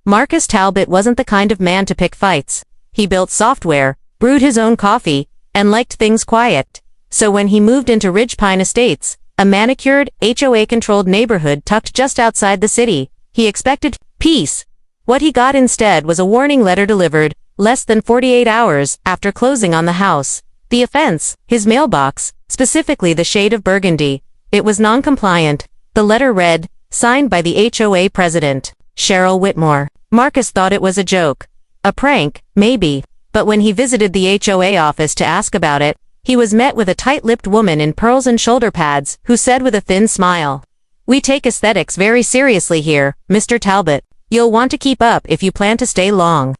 Marcus Talbot wasn't the kind of man to pick fights. He built software, brewed his own coffee, and liked things quiet. So when he moved into Ridgepine Estates, a manicured, HOA-controlled neighborhood tucked just outside the city, he expected peace. What he got instead was a warning letter delivered less than 48 hours after closing on the house. The offense, his mailbox, specifically the shade of burgundy. It was non-compliant. The letter read, signed by the HOA president, Cheryl Whitmore. Marcus thought it was a joke. A prank, maybe. But when he visited the HOA office to ask about it, he was met with a tight-lipped woman in pearls and shoulder pads who said with a thin smile, "We take aesthetics very seriously here, Mr. Talbot. You'll want to keep up if you plan to stay long."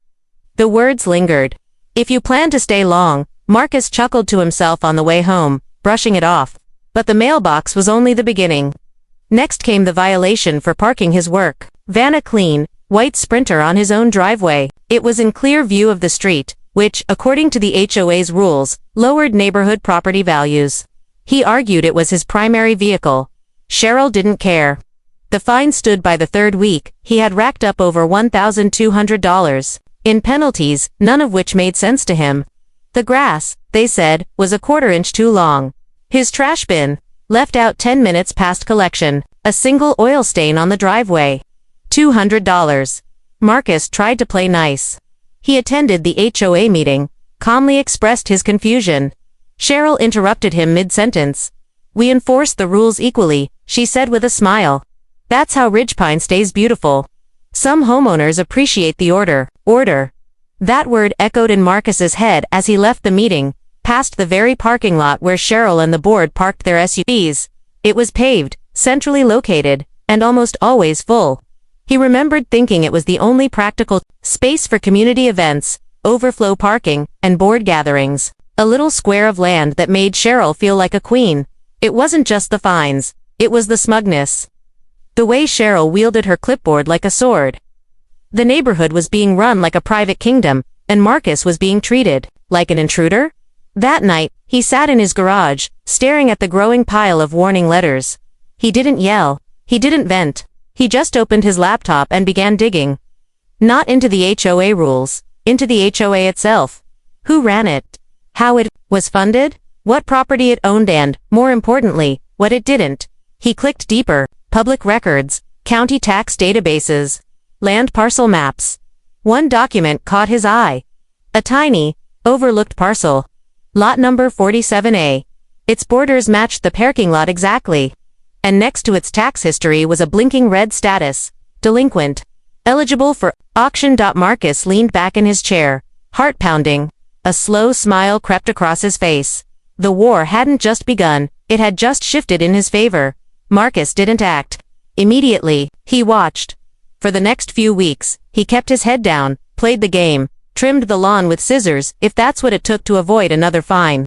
The words lingered. If you plan to stay long, Marcus chuckled to himself on the way home, brushing it off. But the mailbox was only the beginning. Next came the violation for parking his work van, a clean, white Sprinter on his own driveway. It was in clear view of the street, which, according to the HOA's rules, lowered neighborhood property values. He argued it was his primary vehicle. Cheryl didn't care. The fine stood by the third week. He had racked up over $1,200 in penalties, none of which made sense to him. The grass, they said, was a quarter-inch too long. His trash bin, left out 10 minutes past collection, a single oil stain on the driveway. $200. Marcus tried to play nice. He attended the HOA meeting, calmly expressed his confusion. Cheryl interrupted him mid-sentence. "We enforce the rules equally," she said with a smile. "That's how Ridgepine stays beautiful. Some homeowners appreciate the order." That word echoed in Marcus's head as he left the meeting, past the very parking lot where Cheryl and the board parked their SUVs. It was paved, centrally located, and almost always full. He remembered thinking it was the only practical space for community events, overflow parking, and board gatherings. A little square of land that made Cheryl feel like a queen. It wasn't just the fines, it was the smugness. The way Cheryl wielded her clipboard like a sword. The neighborhood was being run like a private kingdom, and Marcus was being treated like an intruder. That night, he sat in his garage, staring at the growing pile of warning letters. He didn't yell. He didn't vent. He just opened his laptop and began digging. Not into the HOA rules, into the HOA itself. Who ran it? How it was funded? What property it owned and, more importantly, what it didn't. He clicked deeper. Public records, county tax databases, land parcel maps. One document caught his eye. A tiny, overlooked parcel. Lot number 47A. Its borders matched the parking lot exactly. And next to its tax history was a blinking red status. Delinquent. Eligible for auction. Marcus leaned back in his chair, heart pounding. A slow smile crept across his face. The war hadn't just begun, it had just shifted in his favor. Marcus didn't act. Immediately, he watched. For the next few weeks, he kept his head down, played the game, trimmed the lawn with scissors if that's what it took to avoid another fine.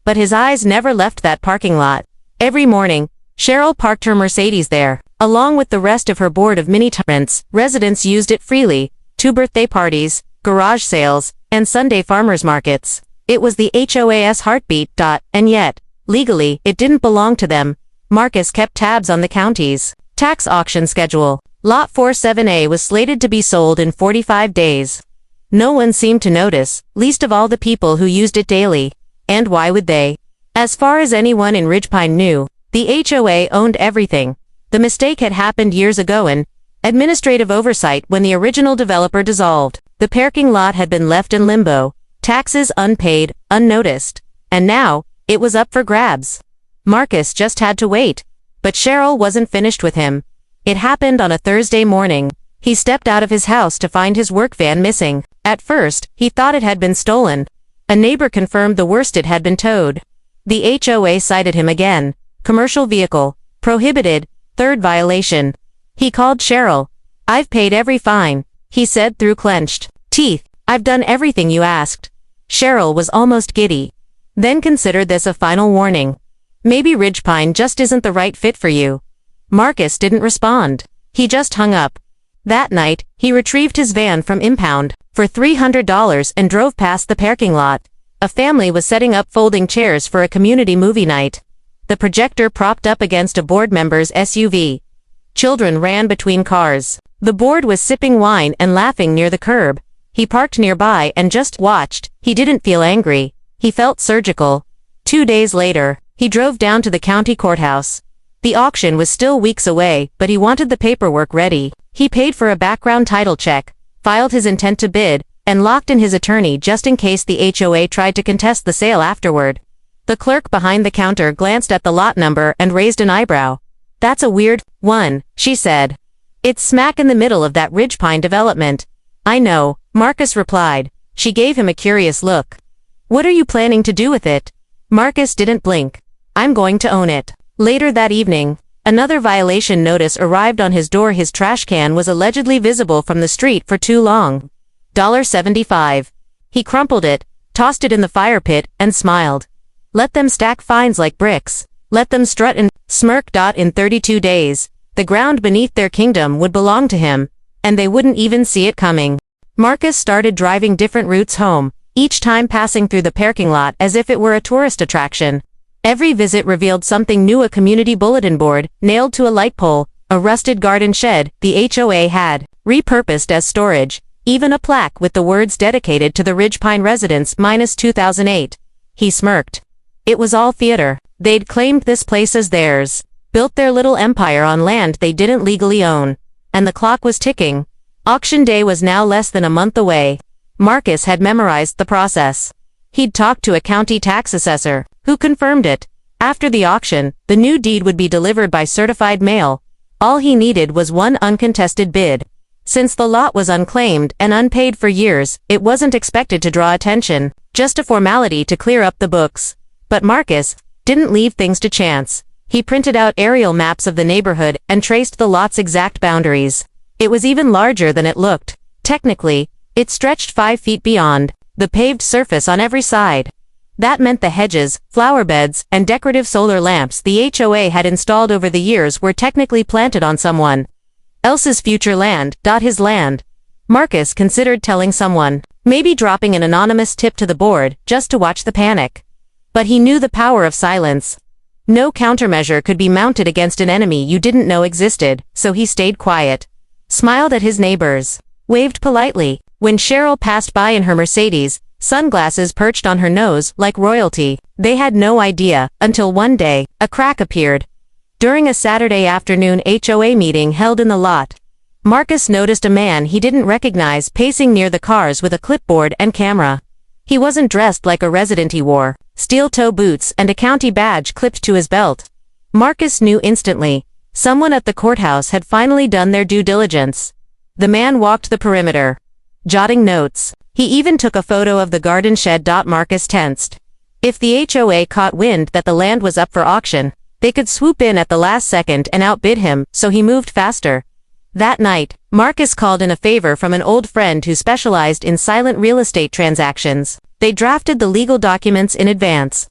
But his eyes never left that parking lot. Every morning, Cheryl parked her Mercedes there, along with the rest of her board of mini-tenants. Residents used it freely, to birthday parties, garage sales, and Sunday farmers markets. It was the HOA's heartbeat. And yet, legally, it didn't belong to them. Marcus kept tabs on the county's tax auction schedule. Lot 47A was slated to be sold in 45 days. No one seemed to notice, least of all the people who used it daily. And why would they? As far as anyone in Ridgepine knew, the HOA owned everything. The mistake had happened years ago in administrative oversight when the original developer dissolved. The parking lot had been left in limbo, taxes unpaid, unnoticed. And now, it was up for grabs. Marcus just had to wait. But Cheryl wasn't finished with him. It happened on a Thursday morning. He stepped out of his house to find his work van missing. At first, he thought it had been stolen. A neighbor confirmed the worst, it had been towed. The HOA cited him again. Commercial vehicle, prohibited, third violation. He called Cheryl. "I've paid every fine," he said through clenched teeth. "I've done everything you asked." Cheryl was almost giddy. "Then consider this a final warning. Maybe Ridgepine just isn't the right fit for you." Marcus didn't respond. He just hung up. That night, he retrieved his van from impound for $300 and drove past the parking lot. A family was setting up folding chairs for a community movie night. The projector propped up against a board member's SUV. Children ran between cars. The board was sipping wine and laughing near the curb. He parked nearby and just watched. He didn't feel angry. He felt surgical. 2 days later, he drove down to the county courthouse. The auction was still weeks away, but he wanted the paperwork ready. He paid for a background title check, filed his intent to bid, and locked in his attorney just in case the HOA tried to contest the sale afterward. The clerk behind the counter glanced at the lot number and raised an eyebrow. "That's a weird one," she said. "It's smack in the middle of that ridgepine development." "I know," Marcus replied. She gave him a curious look. "What are you planning to do with it?" Marcus didn't blink. "I'm going to own it." Later that evening, another violation notice arrived on his door. His trash can was allegedly visible from the street for too long. $75. He crumpled it, tossed it in the fire pit, and smiled. Let them stack fines like bricks. Let them strut and smirk. In 32 days, the ground beneath their kingdom would belong to him, and they wouldn't even see it coming. Marcus started driving different routes home, each time passing through the parking lot as if it were a tourist attraction. Every visit revealed something new: a community bulletin board, nailed to a light pole, a rusted garden shed the HOA had repurposed as storage, even a plaque with the words "dedicated to the Ridgepine residents -2008. He smirked. It was all theater. They'd claimed this place as theirs, built their little empire on land they didn't legally own. And the clock was ticking. Auction day was now less than a month away. Marcus had memorized the process. He'd talked to a county tax assessor, who confirmed it. After the auction, the new deed would be delivered by certified mail. All he needed was one uncontested bid. Since the lot was unclaimed and unpaid for years, it wasn't expected to draw attention, just a formality to clear up the books. But Marcus didn't leave things to chance. He printed out aerial maps of the neighborhood and traced the lot's exact boundaries. It was even larger than it looked. Technically, it stretched 5 feet beyond the paved surface on every side. That meant the hedges, flower beds, and decorative solar lamps the HOA had installed over the years were technically planted on someone else's future land. His land. Marcus considered telling someone, maybe dropping an anonymous tip to the board, just to watch the panic. But he knew the power of silence. No countermeasure could be mounted against an enemy you didn't know existed, so he stayed quiet. Smiled at his neighbors. Waved politely. When Cheryl passed by in her Mercedes, sunglasses perched on her nose like royalty, they had no idea, until one day, a crack appeared. During a Saturday afternoon HOA meeting held in the lot, Marcus noticed a man he didn't recognize pacing near the cars with a clipboard and camera. He wasn't dressed like a resident. He wore steel-toe boots and a county badge clipped to his belt. Marcus knew instantly. Someone at the courthouse had finally done their due diligence. The man walked the perimeter, jotting notes. He even took a photo of the garden shed. Marcus tensed. If the HOA caught wind that the land was up for auction, they could swoop in at the last second and outbid him, so he moved faster. That night, Marcus called in a favor from an old friend who specialized in silent real estate transactions. They drafted the legal documents in advance,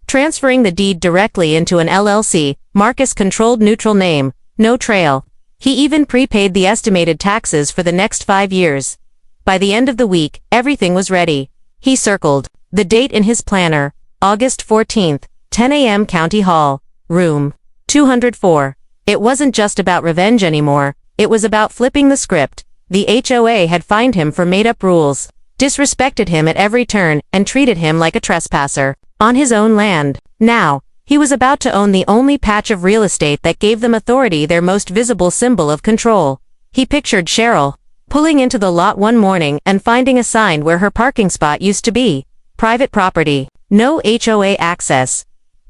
transferring the deed directly into an LLC. Marcus controlled neutral name, no trail. He even prepaid the estimated taxes for the next 5 years. By the end of the week, everything was ready. He circled the date in his planner, August 14th, 10 a.m. County Hall, room 204. It wasn't just about revenge anymore. It was about flipping the script. The HOA had fined him for made-up rules, disrespected him at every turn, and treated him like a trespasser on his own land. Now, he was about to own the only patch of real estate that gave them authority, their most visible symbol of control. He pictured Cheryl pulling into the lot one morning and finding a sign where her parking spot used to be. Private property, no HOA access.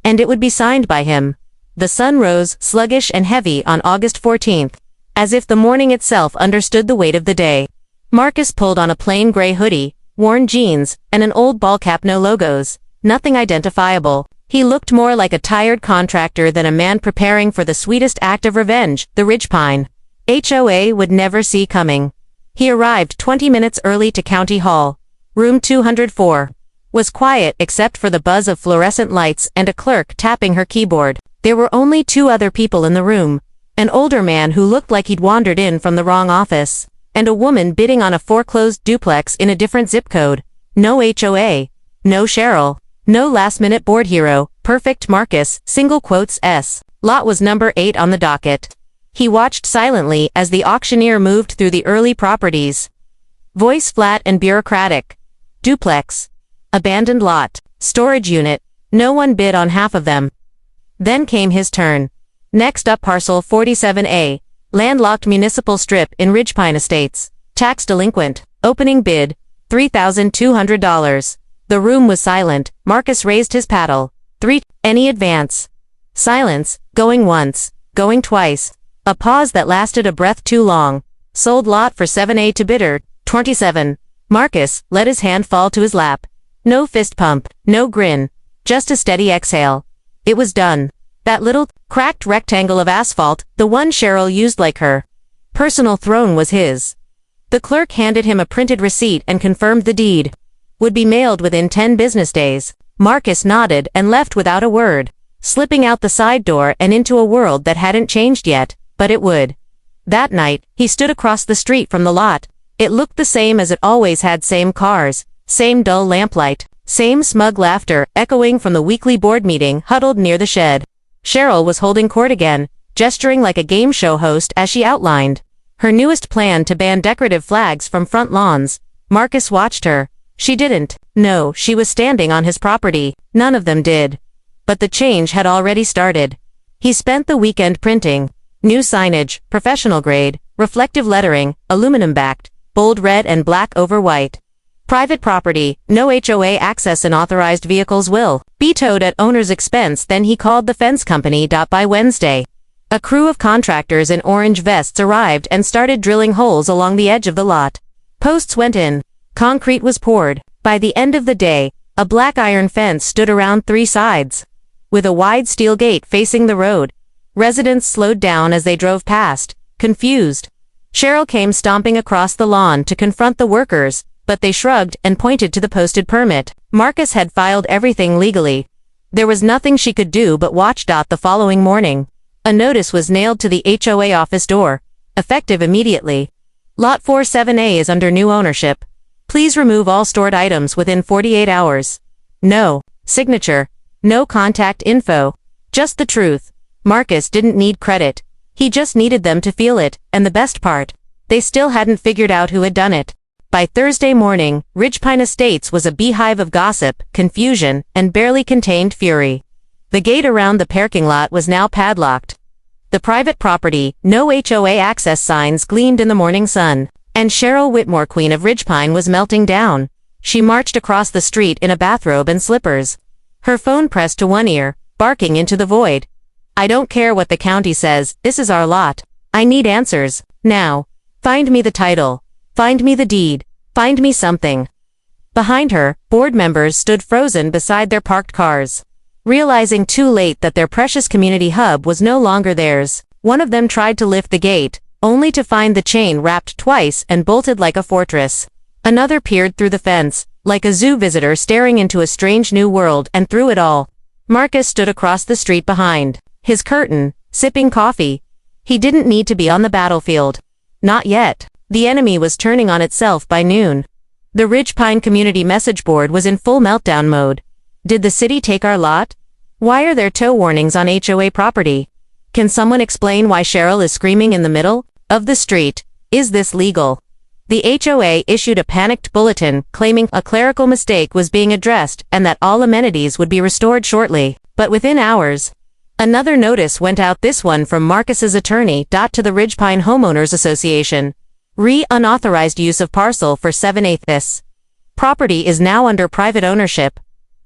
And it would be signed by him. The sun rose, sluggish and heavy, on August 14th. As if the morning itself understood the weight of the day. Marcus pulled on a plain gray hoodie, worn jeans, and an old ball cap. No logos, nothing identifiable. He looked more like a tired contractor than a man preparing for the sweetest act of revenge, the Ridgepine HOA would never see coming. He arrived 20 minutes early to County Hall. Room 204 was quiet except for the buzz of fluorescent lights and a clerk tapping her keyboard. There were only 2 other people in the room. An older man who looked like he'd wandered in from the wrong office, and a woman bidding on a foreclosed duplex in a different zip code. No HOA. No Cheryl. No last-minute board hero. Perfect Marcus, single quotes S. Lot was number 8 on the docket. He watched silently as the auctioneer moved through the early properties. Voice flat and bureaucratic. Duplex. Abandoned lot. Storage unit. No one bid on half of them. Then came his turn. Next up, parcel 47A. Landlocked municipal strip in Ridgepine Estates. Tax delinquent. Opening bid. $3,200. The room was silent. Marcus raised his paddle. Any advance? Silence. Going once. Going twice. A pause that lasted a breath too long. Sold lot for 7A to bidder, 27. Marcus let his hand fall to his lap. No fist pump, no grin. Just a steady exhale. It was done. That little, cracked rectangle of asphalt, the one Cheryl used like her personal throne, was his. The clerk handed him a printed receipt and confirmed the deed would be mailed within 10 business days. Marcus nodded and left without a word, slipping out the side door and into a world that hadn't changed yet, but it would. That night, he stood across the street from the lot. It looked the same as it always had, same cars, same dull lamplight, same smug laughter echoing from the weekly board meeting huddled near the shed. Cheryl was holding court again, gesturing like a game show host as she outlined her newest plan to ban decorative flags from front lawns. Marcus watched her. She didn't know she was standing on his property. None of them did. But the change had already started. He spent the weekend printing new signage, professional grade, reflective lettering, aluminum-backed, bold red and black over white. Private property, no HOA access, and authorized vehicles will be towed at owner's expense. Then he called the fence company. By Wednesday, a crew of contractors in orange vests arrived and started drilling holes along the edge of the lot. Posts went in. Concrete was poured. By the end of the day, a black iron fence stood around 3 sides, with a wide steel gate facing the road. Residents slowed down as they drove past, confused. Cheryl came stomping across the lawn to confront the workers, but they shrugged and pointed to the posted permit. Marcus had filed everything legally. There was nothing she could do but watch. The following morning, a notice was nailed to the HOA office door, effective immediately. Lot 47A is under new ownership. Please remove all stored items within 48 hours. No signature, no contact info, just the truth. Marcus didn't need credit. He just needed them to feel it, and the best part, they still hadn't figured out who had done it. By Thursday morning, Ridgepine Estates was a beehive of gossip, confusion, and barely contained fury. The gate around the parking lot was now padlocked. The private property, no HOA access signs gleamed in the morning sun, and Cheryl Whitmore, queen of Ridgepine, was melting down. She marched across the street in a bathrobe and slippers, her phone pressed to one ear, barking into the void. I don't care what the county says, this is our lot. I need answers, now. Find me the title. Find me the deed. Find me something. Behind her, board members stood frozen beside their parked cars, realizing too late that their precious community hub was no longer theirs. One of them tried to lift the gate, only to find the chain wrapped twice and bolted like a fortress. Another peered through the fence, like a zoo visitor staring into a strange new world, and through it all, Marcus stood across the street behind his curtain, sipping coffee. He didn't need to be on the battlefield. Not yet. The enemy was turning on itself by noon. The Ridgepine community message board was in full meltdown mode. Did the city take our lot? Why are there tow warnings on HOA property? Can someone explain why Cheryl is screaming in the middle of the street? Is this legal? The HOA issued a panicked bulletin claiming a clerical mistake was being addressed and that all amenities would be restored shortly. But within hours, another notice went out, this one from Marcus's attorney. To the Ridgepine Homeowners Association. Unauthorized use of parcel for 7/8. This property is now under private ownership.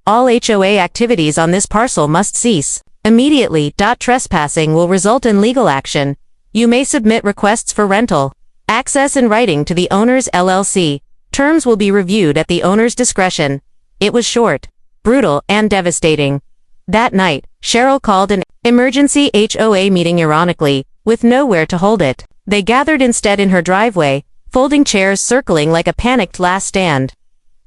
All HOA activities on this parcel must cease immediately. Trespassing will result in legal action. You may submit requests for rental access in writing to the owners LLC. Terms will be reviewed at the owner's discretion. It was short, brutal, and devastating. That night, Cheryl called an emergency HOA meeting, ironically, with nowhere to hold it. They gathered instead in her driveway, folding chairs circling like a panicked last stand.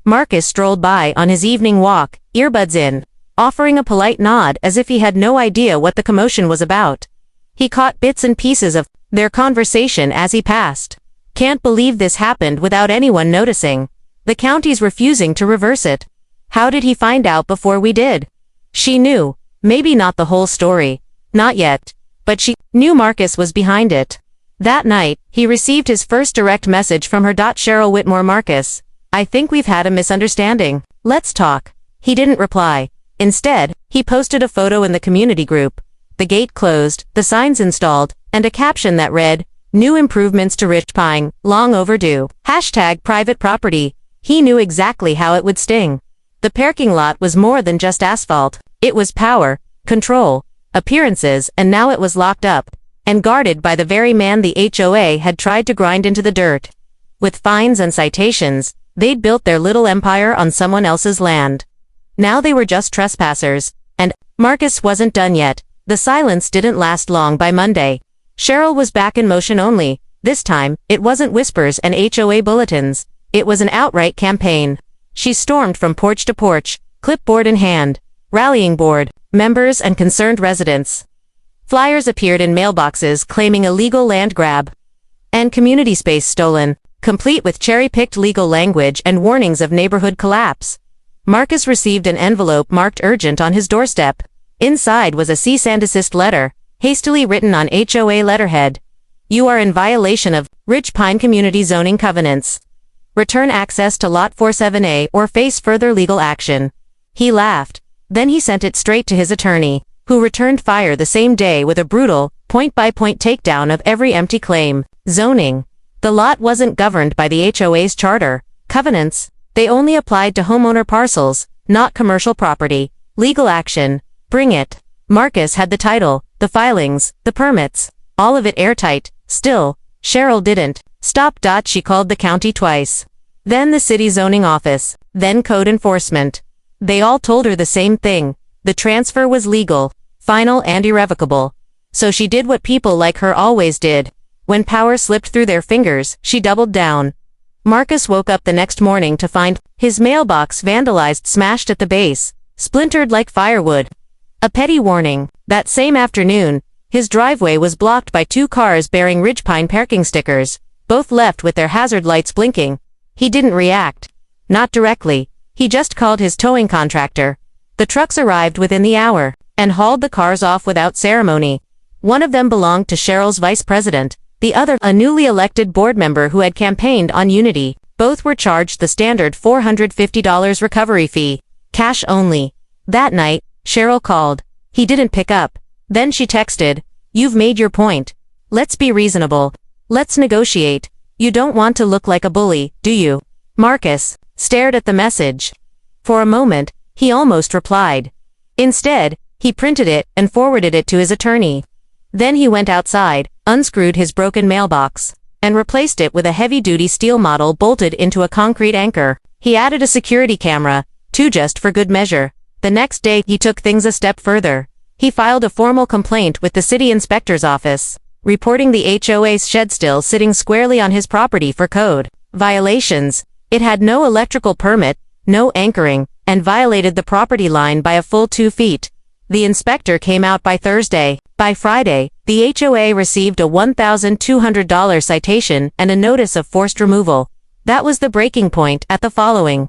Marcus strolled by on his evening walk, earbuds in, offering a polite nod as if he had no idea what the commotion was about. He caught bits and pieces of their conversation as he passed. Can't believe this happened without anyone noticing. The county's refusing to reverse it. How did he find out before we did? She knew, maybe not the whole story, not yet, but she Knew Marcus was behind it. That night, he received his first direct message from her. Cheryl Whitmore. Marcus, I think we've had a misunderstanding. Let's talk. He didn't reply. Instead, he posted a photo in the community group. The gate closed, the signs installed, and a caption that read, "New improvements to Rich Pine, long overdue. #private property." He knew exactly how it would sting. The parking lot was more than just asphalt. It was power, control, appearances, and now it was locked up and guarded by the very man the HOA had tried to grind into the dirt. With fines and citations, they'd built their little empire on someone else's land. Now they were just trespassers, and Marcus wasn't done yet. The silence didn't last long. By Monday, Cheryl was back in motion. Only, this time, it wasn't whispers and HOA bulletins. It was an outright campaign. She stormed from porch to porch, clipboard in hand, rallying board members and concerned residents. Flyers appeared in mailboxes claiming illegal land grab and community space stolen, complete with cherry-picked legal language and warnings of neighborhood collapse. Marcus received an envelope marked urgent on his doorstep. Inside was a cease and desist letter, hastily written on HOA letterhead. "You are in violation of Ridge Pine Community Zoning Covenants. Return access to Lot 47A or face further legal action." He laughed. Then he sent it straight to his attorney, who returned fire the same day with a brutal, point-by-point takedown of every empty claim. Zoning. The lot wasn't governed by the HOA's charter, covenants. They only applied to homeowner parcels, not commercial property. Legal action. Bring it. Marcus had the title, the filings, the permits, all of it airtight. Still, Cheryl didn't stop. She called the county twice. Then the city zoning office, then code enforcement. They all told her the same thing. The transfer was legal, final and irrevocable. So she did what people like her always did. When power slipped through their fingers, she doubled down. Marcus woke up the next morning to find his mailbox vandalized, smashed at the base, splintered like firewood. A petty warning. That same afternoon, his driveway was blocked by 2 cars bearing Ridge Pine parking stickers, both left with their hazard lights blinking. He didn't react. Not directly. He just called his towing contractor. The trucks arrived within the hour and hauled the cars off without ceremony. One of them belonged to Cheryl's vice president, the other a newly elected board member who had campaigned on unity. Both were charged the standard $450 recovery fee, cash only. That night, Cheryl called. He didn't pick up. Then she texted, "You've made your point. Let's be reasonable. Let's negotiate. You don't want to look like a bully, do you?" Marcus stared at the message. For a moment, he almost replied. Instead, he printed it and forwarded it to his attorney. Then he went outside, unscrewed his broken mailbox, and replaced it with a heavy-duty steel model bolted into a concrete anchor. He added a security camera, 2 just for good measure. The next day, he took things a step further. He filed a formal complaint with the city inspector's office, reporting the HOA's shed still sitting squarely on his property for code violations. It had no electrical permit, no anchoring, and violated the property line by a full 2 feet. The inspector came out by Thursday. By Friday, the HOA received a $1,200 citation and a notice of forced removal. That was the breaking point. At the following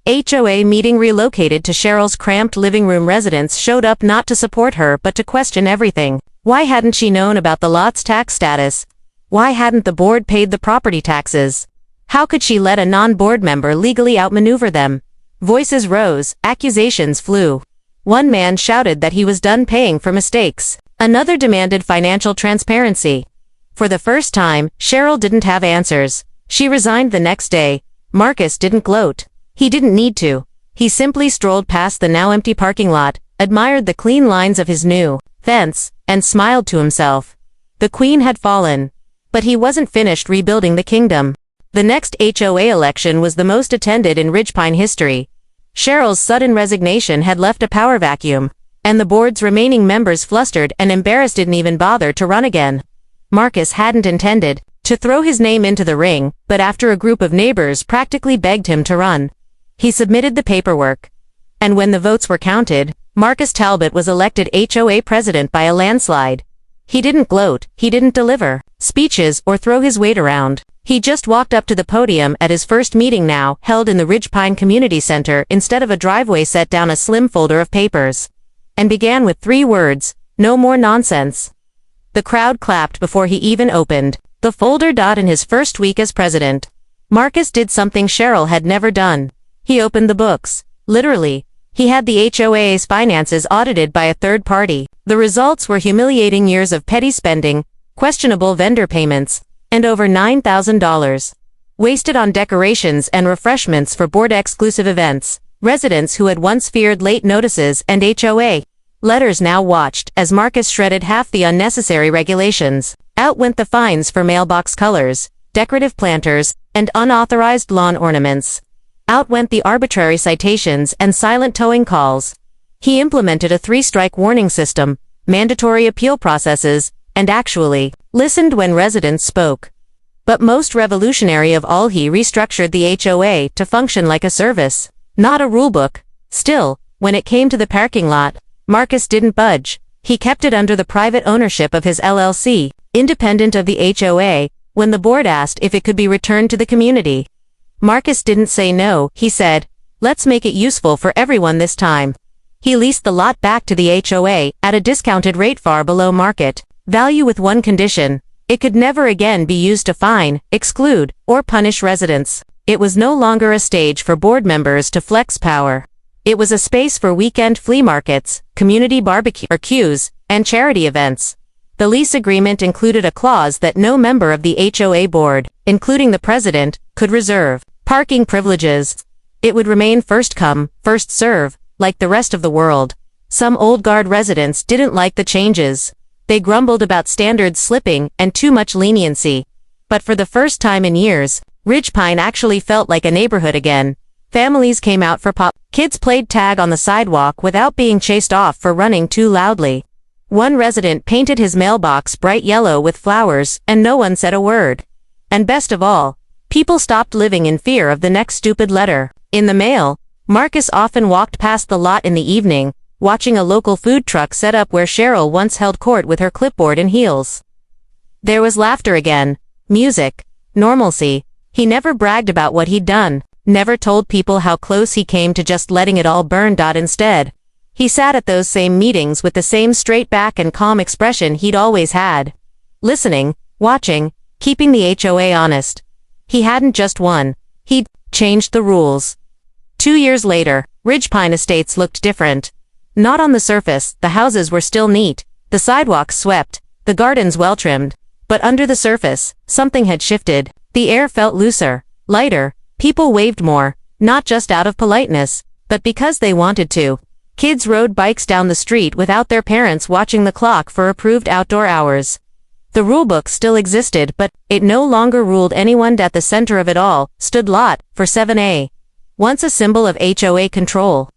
HOA meeting, relocated to Cheryl's cramped living room residence showed up not to support her but to question everything. Why hadn't she known about the lot's tax status? Why hadn't the board paid the property taxes? How could she let a non-board member legally outmaneuver them? Voices rose, accusations flew. One man shouted that he was done paying for mistakes. Another demanded financial transparency. For the first time, Cheryl didn't have answers. She resigned the next day. Marcus didn't gloat. He didn't need to. He simply strolled past the now empty parking lot, admired the clean lines of his new fence, and smiled to himself. The queen had fallen. But he wasn't finished rebuilding the kingdom. The next HOA election was the most attended in Ridge Pine history. Cheryl's sudden resignation had left a power vacuum, and the board's remaining members, flustered and embarrassed, didn't even bother to run again. Marcus hadn't intended to throw his name into the ring, but after a group of neighbors practically begged him to run, he submitted the paperwork. And when the votes were counted, Marcus Talbot was elected HOA president by a landslide. He didn't gloat, he didn't deliver speeches or throw his weight around. He just walked up to the podium at his first meeting, now held in the Ridge Pine Community Center instead of a driveway, set down a slim folder of papers, and began with 3 words: "No more nonsense." The crowd clapped before he even opened the folder. In his first week as president, Marcus did something Cheryl had never done. He opened the books. Literally. He had the HOA's finances audited by a third party. The results were humiliating years of petty spending, questionable vendor payments, and over $9,000 wasted on decorations and refreshments for board-exclusive events. Residents who had once feared late notices and HOA letters now watched as Marcus shredded half the unnecessary regulations. Out went the fines for mailbox colors, decorative planters, and unauthorized lawn ornaments. Out went the arbitrary citations and silent towing calls. He implemented a 3-strike warning system, mandatory appeal processes, and actually listened when residents spoke. But most revolutionary of all, he restructured the HOA to function like a service, not a rulebook. Still, when it came to the parking lot, Marcus didn't budge. He kept it under the private ownership of his LLC, independent of the HOA. When the board asked if it could be returned to the community, Marcus didn't say no. He said, "Let's make it useful for everyone this time." He leased the lot back to the HOA at a discounted rate far below market value with one condition: it could never again be used to fine, exclude, or punish residents. It was no longer a stage for board members to flex power. It was a space for weekend flea markets, community barbecues, and charity events. The lease agreement included a clause that no member of the HOA board, including the president, could reserve parking privileges. It would remain first come, first serve, like the rest of the world. Some old guard residents didn't like the changes. They grumbled about standards slipping and too much leniency. But for the first time in years, Ridgepine actually felt like a neighborhood again. Families came out for pop. Kids played tag on the sidewalk without being chased off for running too loudly. One resident painted his mailbox bright yellow with flowers, and no one said a word. And best of all, people stopped living in fear of the next stupid letter in the mail. Marcus often walked past the lot in the evening, watching a local food truck set up where Cheryl once held court with her clipboard and heels. There was laughter again, music, normalcy. He never bragged about what he'd done, never told people how close he came to just letting it all burn. Instead, he sat at those same meetings with the same straight back and calm expression he'd always had. Listening, watching, keeping the HOA honest. He hadn't just won. He'd changed the rules. 2 years later, Ridgepine Estates looked different. Not on the surface, the houses were still neat, the sidewalks swept, the gardens well-trimmed. But under the surface, something had shifted. The air felt looser, lighter. People waved more, not just out of politeness, but because they wanted to. Kids rode bikes down the street without their parents watching the clock for approved outdoor hours. The rulebook still existed, but it no longer ruled anyone. At the center of it all stood Lot for 7A. Once a symbol of HOA control.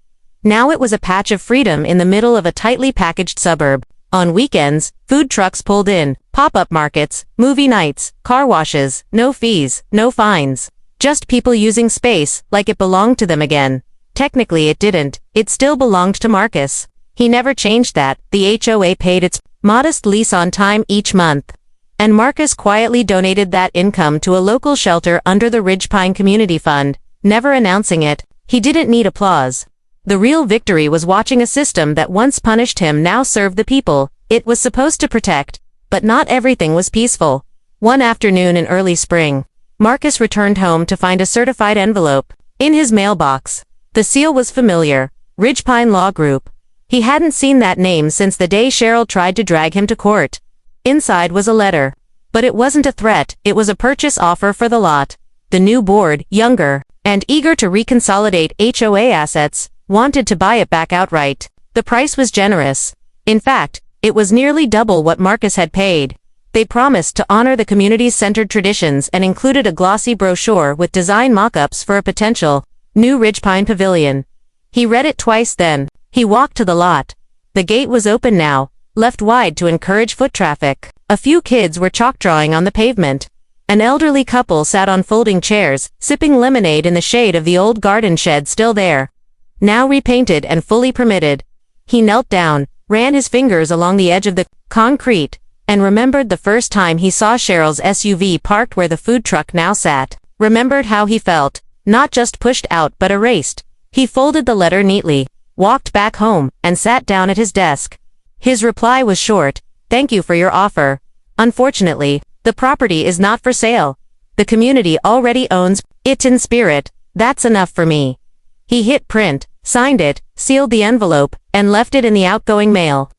Now it was a patch of freedom in the middle of a tightly packaged suburb. On weekends, food trucks pulled in, pop-up markets, movie nights, car washes, no fees, no fines. Just people using space like it belonged to them again. Technically it didn't. It still belonged to Marcus. He never changed that. The HOA paid its modest lease on time each month. And Marcus quietly donated that income to a local shelter under the Ridgepine Community Fund, never announcing it. He didn't need applause. The real victory was watching a system that once punished him now served the people it was supposed to protect. But not everything was peaceful. One afternoon in early spring, Marcus returned home to find a certified envelope in his mailbox. The seal was familiar, Ridgepine Law Group. He hadn't seen that name since the day Cheryl tried to drag him to court. Inside was a letter. But it wasn't a threat, it was a purchase offer for the lot. The new board, younger, and eager to reconsolidate HOA assets, wanted to buy it back outright. The price was generous. In fact, it was nearly double what Marcus had paid. They promised to honor the community's centered traditions and included a glossy brochure with design mock-ups for a potential new Ridgepine Pavilion. He read it twice, then he walked to the lot. The gate was open now, left wide to encourage foot traffic. A few kids were chalk drawing on the pavement. An elderly couple sat on folding chairs, sipping lemonade in the shade of the old garden shed still there, now repainted and fully permitted. He knelt down, ran his fingers along the edge of the concrete, and remembered the first time he saw Cheryl's SUV parked where the food truck now sat. Remembered how he felt, not just pushed out but erased. He folded the letter neatly, walked back home, and sat down at his desk. His reply was short, thank you for your offer. Unfortunately, the property is not for sale. The community already owns it in spirit. That's enough for me. He hit print, signed it, sealed the envelope, and left it in the outgoing mail.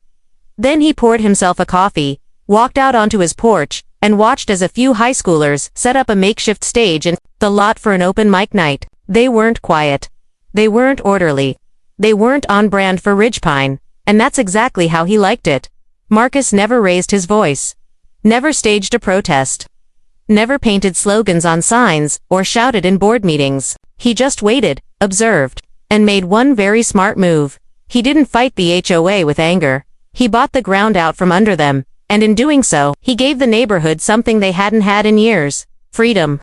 Then he poured himself a coffee, walked out onto his porch, and watched as a few high schoolers set up a makeshift stage in the lot for an open mic night. They weren't quiet. They weren't orderly. They weren't on brand for Ridgepine, and that's exactly how he liked it. Marcus never raised his voice. Never staged a protest. Never painted slogans on signs or shouted in board meetings. He just waited, observed, and made one very smart move. He didn't fight the HOA with anger. He bought the ground out from under them, and in doing so, he gave the neighborhood something they hadn't had in years: freedom.